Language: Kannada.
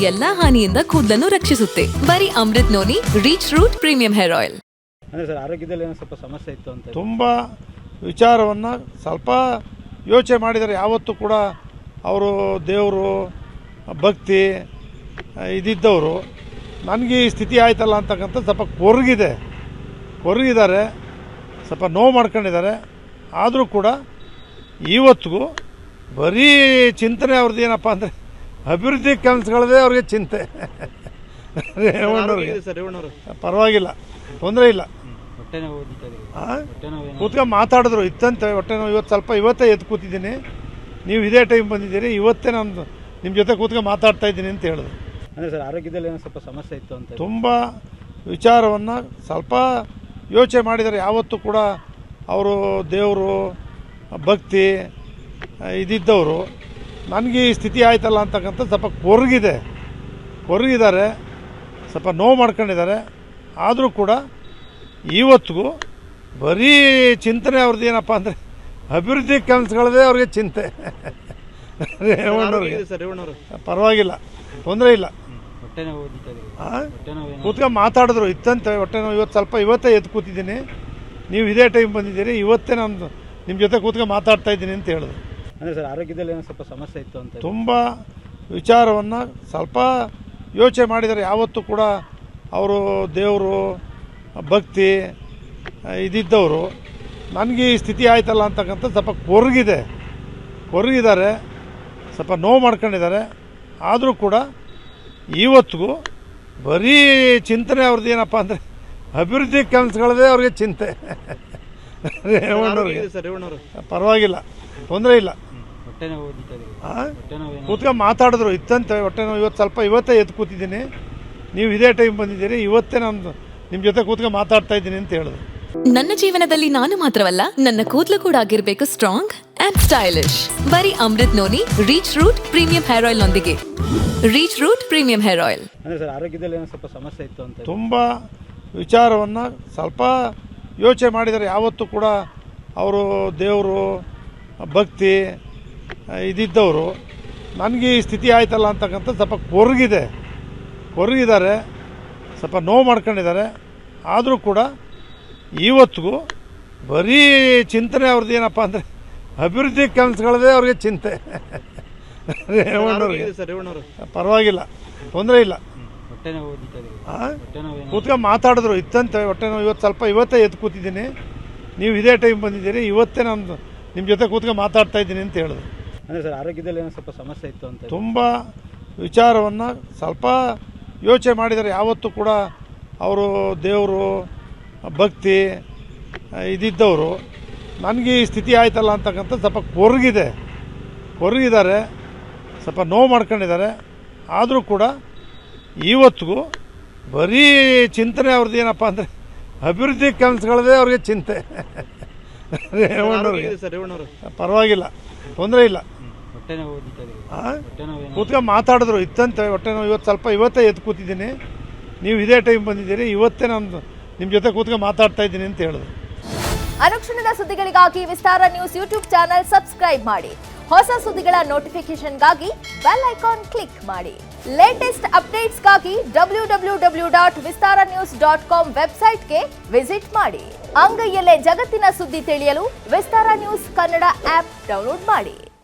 ಎಲ್ಲಾ ಹಾನಿಯಿಂದ ಕೂದಲನ್ನು ರಕ್ಷಿಸುತ್ತೆ. ಬರೀ Amrut noni reach root premium hair oil. ಅಂದರೆ ಸರ್ ಆರೋಗ್ಯದಲ್ಲಿ ಏನೋ ಸ್ವಲ್ಪ ಸಮಸ್ಯೆ ಇತ್ತು ಅಂತ ತುಂಬ ವಿಚಾರವನ್ನು ಸ್ವಲ್ಪ ಯೋಚನೆ ಮಾಡಿದರೆ ಯಾವತ್ತೂ ಕೂಡ ಅವರು ದೇವರು ಭಕ್ತಿ ಇದಿದ್ದವರು ನನಗೆ ಈ ಸ್ಥಿತಿ ಆಯ್ತಲ್ಲ ಅಂತಕ್ಕಂಥ ಸ್ವಲ್ಪ ಕೊರಗಿದ್ದಾರೆ, ಸ್ವಲ್ಪ ನೋವು ಮಾಡ್ಕೊಂಡಿದ್ದಾರೆ. ಆದರೂ ಕೂಡ ಇವತ್ತಿಗೂ ಬರೀ ಚಿಂತನೆ ಅವ್ರದ್ದು ಏನಪ್ಪ ಅಂದರೆ ಅಭಿವೃದ್ಧಿ ಕೆಲಸಗಳದೇ ಅವ್ರಿಗೆ ಚಿಂತೆ. ರೇವಣ್ಣವ್ರಿಗೆ ಪರವಾಗಿಲ್ಲ, ತೊಂದರೆ ಇಲ್ಲ. ಕೂತ್ಕೊಂಡು ಮಾತಾಡಿದ್ರು ಇತ್ತಂತೆ ಹೊಟ್ಟೆ ನೋವು. ಇವತ್ತೇ ಎದ್ದು ಕೂತಿದ್ದೀನಿ, ನೀವು ಇದೇ ಟೈಮ್ ಬಂದಿದ್ದೀರಿ, ಇವತ್ತೇ ನಾನು ನಿಮ್ಮ ಜೊತೆ ಕೂತ್ಕೊಂಡು ಮಾತಾಡ್ತಾ ಇದ್ದೀನಿ ಅಂತ ಹೇಳಿದ್ರು. ಅಂದರೆ ಸರ್ ಆರೋಗ್ಯದಲ್ಲಿ ಏನೋ ಸ್ವಲ್ಪ ಸಮಸ್ಯೆ ಇತ್ತು ಅಂತ ತುಂಬ ವಿಚಾರವನ್ನು ಸ್ವಲ್ಪ ಯೋಚನೆ ಮಾಡಿದರೆ ಯಾವತ್ತೂ ಕೂಡ ಅವರು ದೇವರು ಭಕ್ತಿ ಇದಿದ್ದವರು ನನಗೆ ಈ ಸ್ಥಿತಿ ಆಯ್ತಲ್ಲ ಅಂತಕ್ಕಂಥ ಸ್ವಲ್ಪ ಕೊರಗಿದ್ದಾರೆ, ಸ್ವಲ್ಪ ನೋವು ಮಾಡ್ಕೊಂಡಿದ್ದಾರೆ. ಆದರೂ ಕೂಡ ಇವತ್ತಿಗೂ ಬರೀ ಚಿಂತನೆ ಅವ್ರದ್ದು ಏನಪ್ಪ ಅಂದರೆ ಅಭಿವೃದ್ಧಿ ಕೆಲಸಗಳದೇ ಅವ್ರಿಗೆ ಚಿಂತೆ. ರೇವಣ್ಣವ್ರಿಗೆ ಪರವಾಗಿಲ್ಲ, ತೊಂದರೆ ಇಲ್ಲ. ಕೂತ್ಕೊಂಡು ಮಾತಾಡಿದ್ರು ಇತ್ತಂತೆ ಹೊಟ್ಟೆ ನೋವು. ಇವತ್ತೇ ಎದ್ದು ಕೂತಿದ್ದೀನಿ, ನೀವು ಇದೇ ಟೈಮ್ ಬಂದಿದ್ದೀರಿ, ಇವತ್ತೇ ನಾನು ನಿಮ್ಮ ಜೊತೆ ಕೂತ್ಕೊಂಡು ಮಾತಾಡ್ತಾ ಇದ್ದೀನಿ ಅಂತ ಹೇಳಿದ್ರು. ಅಂದರೆ ಸರ್ ಆರೋಗ್ಯದಲ್ಲಿ ಏನೋ ಸ್ವಲ್ಪ ಸಮಸ್ಯೆ ಇತ್ತು ಅಂತ ತುಂಬ ವಿಚಾರವನ್ನು ಸ್ವಲ್ಪ ಯೋಚನೆ ಮಾಡಿದರೆ ಯಾವತ್ತೂ ಕೂಡ ಅವರು ದೇವರು ಭಕ್ತಿ ಇದಿದ್ದವರು ನನಗೆ ಈ ಸ್ಥಿತಿ ಆಯ್ತಲ್ಲ ಅಂತಕ್ಕಂಥ ಸ್ವಲ್ಪ ಕೊರಗಿದ್ದಾರೆ, ಸ್ವಲ್ಪ ನೋವು ಮಾಡ್ಕೊಂಡಿದ್ದಾರೆ. ಆದರೂ ಕೂಡ ಇವತ್ತಿಗೂ ಬರೀ ಚಿಂತನೆ ಅವ್ರದ್ದು ಏನಪ್ಪ ಅಂದರೆ ಅಭಿವೃದ್ಧಿ ಕೆಲಸಗಳದೇ ಅವ್ರಿಗೆ ಚಿಂತೆ. ರೇವಣ್ಣವ್ರಿಗೆ ಪರವಾಗಿಲ್ಲ, ತೊಂದರೆ ಇಲ್ಲ. ಕೂತ್ಕೊಂಡು ಮಾತಾಡಿದ್ರು ಇತ್ತಂತೆ ಹೊಟ್ಟೆ ನೋವು. ಇವತ್ತೇ ಎದ್ದು ಕೂತಿದ್ದೀನಿ, ನೀವು ಇದೇ ಟೈಮ್ ಬಂದಿದ್ದೀರಿ, ಇವತ್ತೇ ನಾನು ನಿಮ್ಮ ಜೊತೆ ಕೂತ್ಕೊಂಡು ಮಾತಾಡ್ತಾ ಇದ್ದೀನಿ ಅಂತ ಹೇಳಿದ್ರು. ನನ್ನ ಜೀವನದಲ್ಲಿ ನಾನು ಮಾತ್ರವಲ್ಲ, ನನ್ನ ಕೂದಲು ಕೂಡ ಆಗಿರ್ಬೇಕು ಸ್ಟ್ರಾಂಗ್ ಅಂಡ್ ಸ್ಟೈಲಿಶ್. ಬರೀ Amrut noni reach root premium hair oil ನೊಂದಿಗೆ. Reach root premium hair oil. ಅಂದರೆ ಸರ್ ಆರೋಗ್ಯದಲ್ಲಿ ಏನೋ ಸ್ವಲ್ಪ ಸಮಸ್ಯೆ ಇತ್ತು ಅಂತ ತುಂಬ ವಿಚಾರವನ್ನು ಸ್ವಲ್ಪ ಯೋಚನೆ ಮಾಡಿದರೆ ಯಾವತ್ತೂ ಕೂಡ ಅವರು ದೇವರು ಭಕ್ತಿ ಇದಿದ್ದವರು ನನಗೆ ಈ ಸ್ಥಿತಿ ಆಯ್ತಲ್ಲ ಅಂತಕ್ಕಂಥ ಸ್ವಲ್ಪ ಕೊರಗಿದ್ದಾರೆ, ಸ್ವಲ್ಪ ನೋವು ಮಾಡ್ಕೊಂಡಿದ್ದಾರೆ. ಆದರೂ ಕೂಡ ಇವತ್ತಿಗೂ ಬರೀ ಚಿಂತನೆ ಅವ್ರದ್ದು ಏನಪ್ಪ ಅಂದರೆ ಅಭಿವೃದ್ಧಿ ಕೆಲಸಗಳದೇ ಅವ್ರಿಗೆ ಚಿಂತೆ. ರೇವಣ್ಣವ್ರಿಗೆ ಪರವಾಗಿಲ್ಲ, ತೊಂದರೆ ಇಲ್ಲ. ಕೂತ್ಕೊಂಡು ಮಾತಾಡಿದ್ರು ಇತ್ತಂತೆ ಹೊಟ್ಟೆ ನೋವು. ಇವತ್ತೇ ಎದ್ದು ಕೂತಿದ್ದೀನಿ, ನೀವು ಇದೇ ಟೈಮ್ ಬಂದಿದ್ದೀರಿ, ಇವತ್ತೇ ನಾನು ನಿಮ್ಮ ಜೊತೆ ಕೂತ್ಕೊಂಡು ಮಾತಾಡ್ತಾ ಇದ್ದೀನಿ ಅಂತ ಹೇಳಿದ್ರು. ಅಂದರೆ ಸರ್ ಆರೋಗ್ಯದಲ್ಲಿ ಏನೋ ಸ್ವಲ್ಪ ಸಮಸ್ಯೆ ಇತ್ತು ಅಂತ ತುಂಬ ವಿಚಾರವನ್ನು ಸ್ವಲ್ಪ ಯೋಚನೆ ಮಾಡಿದರೆ ಯಾವತ್ತೂ ಕೂಡ ಅವರು ದೇವರು ಭಕ್ತಿ ಇದಿದ್ದವರು ನನಗೆ ಈ ಸ್ಥಿತಿ ಆಯ್ತಲ್ಲ ಅಂತಕ್ಕಂಥ ಸ್ವಲ್ಪ ಕೊರಗಿದ್ದಾರೆ, ಸ್ವಲ್ಪ ನೋವು ಮಾಡ್ಕೊಂಡಿದ್ದಾರೆ. ಆದರೂ ಕೂಡ ಇವತ್ತಿಗೂ ಬರೀ ಚಿಂತನೆ ಅವ್ರದ್ದು ಏನಪ್ಪ ಅಂದರೆ ಅಭಿವೃದ್ಧಿ ಕೆಲಸಗಳದೇ ಅವ್ರಿಗೆ ಚಿಂತೆ. ರೇವಣ್ಣವ್ರಿಗೆ ಪರವಾಗಿಲ್ಲ, ತೊಂದರೆ ಇಲ್ಲ. ಕೂತ್ಕೊಂಡು ಮಾತಾಡಿದ್ರು ಇತ್ತಂತೆ ಹೊಟ್ಟೆ ನೋವು. ಇವತ್ತೇ ಎದ್ದು ಕೂತಿದ್ದೀನಿ, ನೀವು ಇದೇ ಟೈಮ್ ಬಂದಿದ್ದೀರಿ, ಇವತ್ತೇ ನಾನು ನಿಮ್ಮ ಜೊತೆ ಕೂತ್ಕೊಂಡು ಮಾತಾಡ್ತಾ ಇದ್ದೀನಿ ಅಂತ ಹೇಳಿದ್ರು. ಅನುಕ್ಷಣದ ಸುದ್ದಿಗಳಿಗಾಗಿ ವಿಸ್ತಾರ ನ್ಯೂಸ್ ಯೂಟ್ಯೂಬ್ ಚಾನೆಲ್ ಸಬ್ಸ್ಕ್ರೈಬ್ ಮಾಡಿ. ಹೊಸ ಸುದ್ದಿಗಳ ನೋಟಿಫಿಕೇಶನ್ಗಾಗಿ ಬೆಲ್ ಐಕಾನ್ ಕ್ಲಿಕ್ ಮಾಡಿ. ಲೇಟೆಸ್ಟ್ ಅಪ್ಡೇಟ್ಸ್ಗಾಗಿ www.vistaranews.com ವೆಬ್ಸೈಟ್ಗೆ ವಿಸಿಟ್ ಮಾಡಿ. ಅಂಗೈಯಲ್ಲೇ ಜಗತ್ತಿನ ಸುದ್ದಿ ತಿಳಿಯಲು ವಿಸ್ತಾರ ನ್ಯೂಸ್ ಕನ್ನಡ ಆಪ್ ಡೌನ್ಲೋಡ್ ಮಾಡಿ.